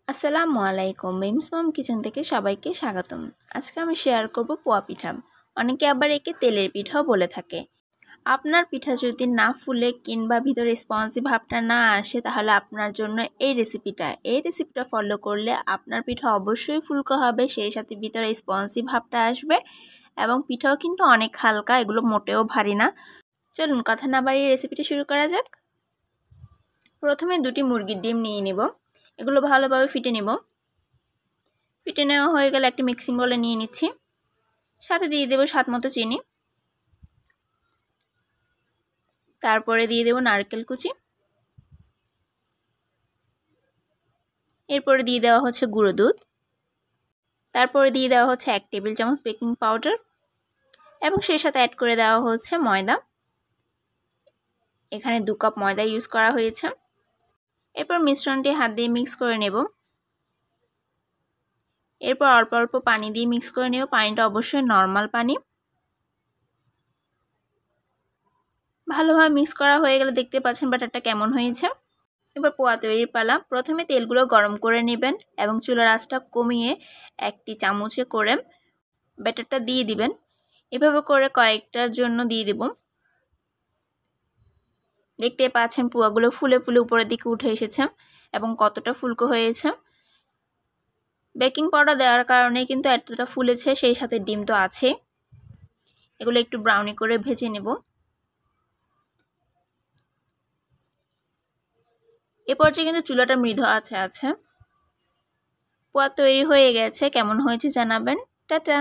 আসসালামু আলাইকুম। মিমস মম কিচেন থেকে সবাইকে স্বাগতম। আজকে আমি শেয়ার করব পোয়া পিঠা। অনেকে আবার একে তেলের পিঠাও বলে থাকে। আপনার পিঠা যদি না ফুলে কিংবা ভিতরে স্পঞ্জি ভাবটা না আসে তাহলে আপনার জন্য এই রেসিপিটা ফলো করলে আপনার পিঠা অবশ্যই ফুলকো হবে, সেই সাথে ভিতরে স্পঞ্জি ভাবটা আসবে এবং পিঠাও কিন্তু অনেক হালকা, এগুলো মোটেও ভারী না। চলুন কথা না বাড়িয়ে রেসিপিটা শুরু করা যাক। প্রথমে 2টি মুরগির ডিম নিয়ে নেব। এগুলো ভালোভাবে ফেটে নেব। ফেটে নেওয়া হয়ে গেলে একটা মিক্সিং বলে নিয়ে নিচ্ছি। সাথে দিয়ে দেব স্বাদমতো চিনি। তারপরে দিয়ে দেব নারকেল কুচি। এরপরে দিয়ে দেওয়া হচ্ছে গুঁড়ো দুধ। তারপরে দিয়ে দেওয়া হচ্ছে 1 টেবিল চামচ বেকিং পাউডার এবং সেই সাথে অ্যাড করে দেওয়া হচ্ছে ময়দা। এখানে 2 কাপ ময়দা ইউজ করা হয়েছে। এরপর মিশ্রণটি হাত দিয়ে মিক্স করে নেব। এরপর অল্প অল্প পানি দিয়ে মিক্স করে নেব। পানিটা অবশ্যই নরমাল পানি। ভালোভাবে মিক্স করা হয়ে গেলে দেখতে পাচ্ছেন ব্যাটারটা কেমন হয়েছে। এবার পোয়া তৈরির পালা। প্রথমে তেলগুলো গরম করে নেবেন এবং চুলার আঁচটা কমিয়ে একটি চামচে করে ব্যাটারটা দিয়ে দিবেন। এভাবে করে কয়েকটার জন্য দিয়ে দেব। দেখতে পাচ্ছেন পোয়াগুলো ফুলে ফুলে উপরের দিকে উঠে এসেছে এবং কতটা ফুলকো হয়েছে। বেকিং পাউডার দেওয়ার কারণে কিন্তু এতটা ফুলেছে, সেই সাথে ডিম তো আছে। এগুলো একটু ব্রাউনি করে ভেজে নেব। এ পর্যায়ে কিন্তু চুলাটা মৃদু আছে। পোয়া তৈরি হয়ে গেছে। কেমন হয়েছে জানাবেন। টাটা।